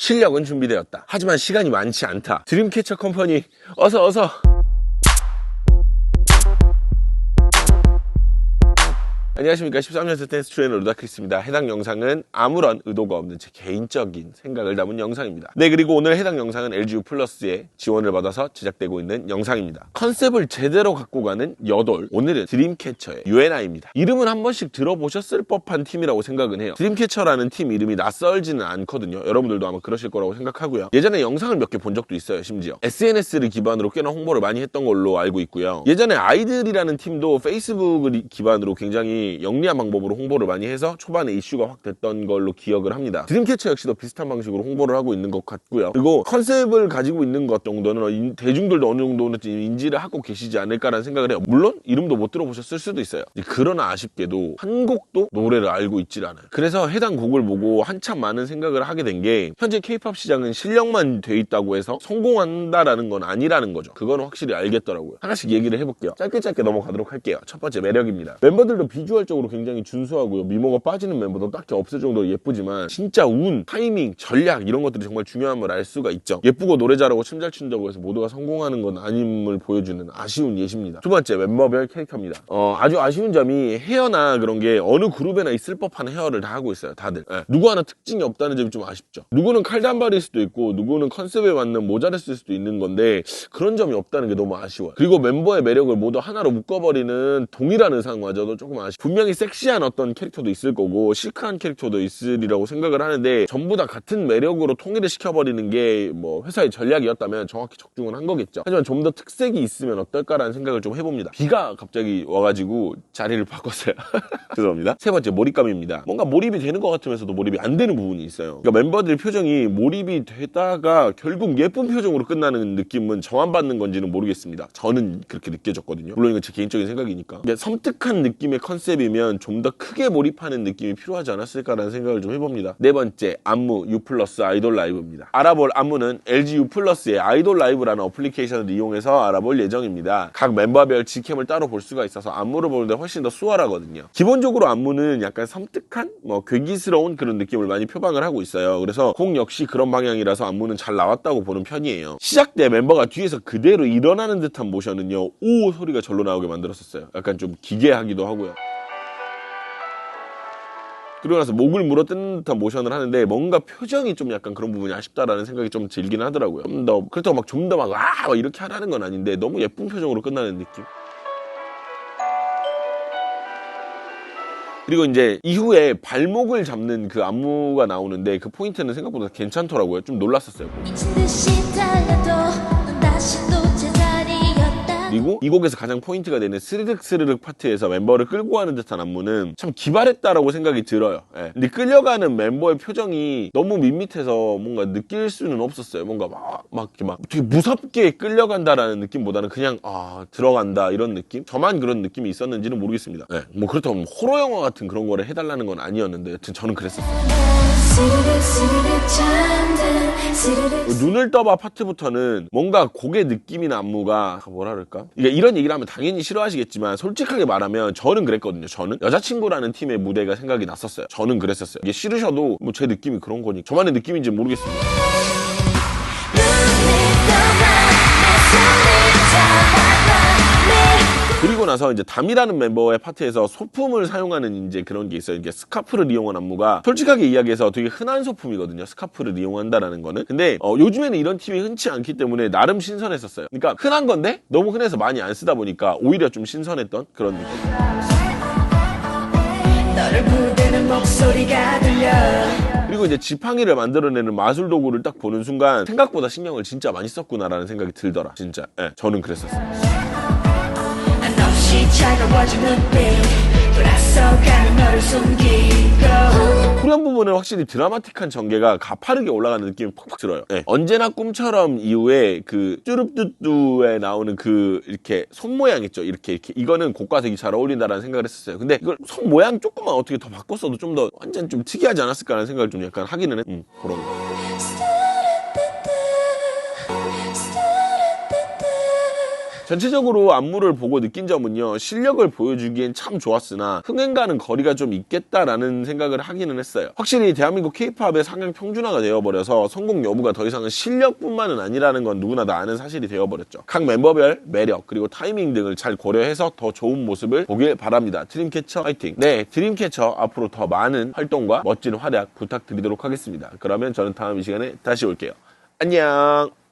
실력은 준비되었다. 하지만 시간이 많지 않다. 드림캐쳐 컴퍼니 어서. 안녕하십니까. 13년째 댄스 트레이너 루다크리스입니다. 해당 영상은 아무런 의도가 없는 제 개인적인 생각을 담은 영상입니다. 네, 그리고 오늘 해당 영상은 LG U+의 지원을 받아서 제작되고 있는 영상입니다. 컨셉을 제대로 갖고 가는 여돌, 오늘은 드림캐쳐의 UNI입니다. 이름은 한 번씩 들어보셨을 법한 팀이라고 생각은 해요. 드림캐쳐라는 팀 이름이 낯설지는 않거든요. 여러분들도 아마 그러실 거라고 생각하고요. 예전에 영상을 몇 개 본 적도 있어요. 심지어 SNS를 기반으로 꽤나 홍보를 많이 했던 걸로 알고 있고요. 예전에 아이들이라는 팀도 페이스북을 기반으로 굉장히 영리한 방법으로 홍보를 많이 해서 초반에 이슈가 확 됐던 걸로 기억을 합니다. 드림캐쳐 역시도 비슷한 방식으로 홍보를 하고 있는 것 같고요. 그리고 컨셉을 가지고 있는 것 정도는 대중들도 어느 정도는 인지를 하고 계시지 않을까라는 생각을 해요. 물론 이름도 못 들어보셨을 수도 있어요. 그러나 아쉽게도 한 곡도 노래를 알고 있질 않아요. 그래서 해당 곡을 보고 한참 많은 생각을 하게 된 게 현재 K-POP 시장은 실력만 돼 있다고 해서 성공한다라는 건 아니라는 거죠. 그거는 확실히 알겠더라고요. 하나씩 얘기를 해볼게요. 짧게 넘어가도록 할게요. 첫 번째, 매력입니다. 멤버들도 비주얼적으로 굉장히 준수하고요. 미모가 빠지는 멤버도 딱히 없을 정도로 예쁘지만 진짜 운, 타이밍, 전략 이런 것들이 정말 중요함을 알 수가 있죠. 예쁘고 노래 잘하고 춤 잘 춘다고 해서 모두가 성공하는 건 아님을 보여주는 아쉬운 예시입니다. 두 번째, 멤버별 캐릭터입니다. 아주 아쉬운 점이 헤어나 그런 게 어느 그룹에나 있을 법한 헤어를 다 하고 있어요. 다들. 누구 하나 특징이 없다는 점이 좀 아쉽죠. 누구는 칼단발일 수도 있고 누구는 컨셉에 맞는 모자를 쓸 수도 있는 건데 그런 점이 없다는 게 너무 아쉬워요. 그리고 멤버의 매력을 모두 하나로 묶어버리는 동일한 의상마저도 조금 아쉽죠. 분명히 섹시한 어떤 캐릭터도 있을 거고 시크한 캐릭터도 있으리라고 생각을 하는데 전부 다 같은 매력으로 통일을 시켜버리는 게 뭐 회사의 전략이었다면 정확히 적중은 한 거겠죠. 하지만 좀 더 특색이 있으면 어떨까라는 생각을 좀 해봅니다. 비가 갑자기 와가지고 자리를 바꿨어요. 죄송합니다. 세 번째, 몰입감입니다. 뭔가 몰입이 되는 것 같으면서도 몰입이 안 되는 부분이 있어요. 그러니까 멤버들 표정이 몰입이 되다가 결국 예쁜 표정으로 끝나는 느낌은 저만 받는 건지는 모르겠습니다. 저는 그렇게 느껴졌거든요. 물론 이건 제 개인적인 생각이니까. 섬뜩한 느낌의 컨셉이면 좀 더 크게 몰입하는 느낌이 필요하지 않았을까라는 생각을 좀 해봅니다. 네 번째, 안무 U+ 아이돌 라이브입니다. 알아볼 안무는 LG U+의 아이돌 라이브라는 어플리케이션을 이용해서 알아볼 예정입니다. 각 멤버별 G캠을 따로 볼 수가 있어서 안무를 보는데 훨씬 더 수월하거든요. 기본적으로 안무는 약간 섬뜩한 괴기스러운 그런 느낌을 많이 표방을 하고 있어요. 그래서 곡 역시 그런 방향이라서 안무는 잘 나왔다고 보는 편이에요. 시작 때 멤버가 뒤에서 그대로 일어나는 듯한 모션은요, 오 소리가 절로 나오게 만들었었어요. 약간 좀 기괴하기도 하고요. 그러고 나서 목을 물어뜯는 듯한 모션을 하는데 뭔가 표정이 좀 약간 그런 부분이 아쉽다라는 생각이 좀 들긴 하더라고요. 그렇다고 좀 더 막 이렇게 하라는 건 아닌데 너무 예쁜 표정으로 끝나는 느낌. 그리고 이제 이후에 발목을 잡는 그 안무가 나오는데 그 포인트는 생각보다 괜찮더라고요. 좀 놀랐었어요. 그리고 이 곡에서 가장 포인트가 되는 스르륵 파트에서 멤버를 끌고 가는 듯한 안무는 참 기발했다라고 생각이 들어요. 근데 끌려가는 멤버의 표정이 너무 밋밋해서 뭔가 느낄 수는 없었어요. 뭔가 막 되게 무섭게 끌려간다라는 느낌보다는 그냥 들어간다 이런 느낌? 저만 그런 느낌이 있었는지는 모르겠습니다. 뭐 그렇다고 호러 영화 같은 그런 거를 해달라는 건 아니었는데 여튼 저는 그랬었어요. 눈을 떠봐 파트부터는 뭔가 곡의 느낌이나 안무가 뭐라 그럴까? 이런 얘기를 하면 당연히 싫어하시겠지만 솔직하게 말하면 저는 그랬거든요. 저는 여자친구라는 팀의 무대가 생각이 났었어요. 저는 그랬었어요. 이게 싫으셔도 뭐 제 느낌이 그런 거니 저만의 느낌인지 모르겠습니다. 그리고 나서 이제 담이라는 멤버의 파트에서 소품을 사용하는 이제 그런 게 있어요. 이게 스카프를 이용한 안무가 솔직하게 이야기해서 되게 흔한 소품이거든요. 스카프를 이용한다라는 거는. 근데 요즘에는 이런 팀이 흔치 않기 때문에 나름 신선했었어요. 그러니까 흔한 건데 너무 흔해서 많이 안 쓰다 보니까 오히려 좀 신선했던 그런 느낌. 너를 부르는 목소리가 들려. 그리고 이제 지팡이를 만들어내는 마술 도구를 딱 보는 순간 생각보다 신경을 진짜 많이 썼구나라는 생각이 들더라. 진짜. 저는 그랬었어요. 후렴 부분은 확실히 드라마틱한 전개가 가파르게 올라가는 느낌이 팍팍 들어요. 언제나 꿈처럼 이후에 그 쭈릅뚜뚜에 나오는 그 이렇게 손 모양 있죠. 이렇게 이거는 곡과 되게 잘 어울린다라는 생각을 했었어요. 근데 이걸 손 모양 조금만 어떻게 더 바꿨어도 좀 더 완전 좀 특이하지 않았을까라는 생각을 좀 약간 하기는 그런 거. 전체적으로 안무를 보고 느낀 점은요, 실력을 보여주기엔 참 좋았으나 흥행과는 거리가 좀 있겠다라는 생각을 하기는 했어요. 확실히 대한민국 K-팝의 상향 평준화가 되어버려서 성공 여부가 더 이상은 실력뿐만은 아니라는 건 누구나 다 아는 사실이 되어버렸죠. 각 멤버별 매력 그리고 타이밍 등을 잘 고려해서 더 좋은 모습을 보길 바랍니다. 드림캐쳐 화이팅! 네, 드림캐쳐 앞으로 더 많은 활동과 멋진 활약 부탁드리도록 하겠습니다. 그러면 저는 다음 이 시간에 다시 올게요. 안녕!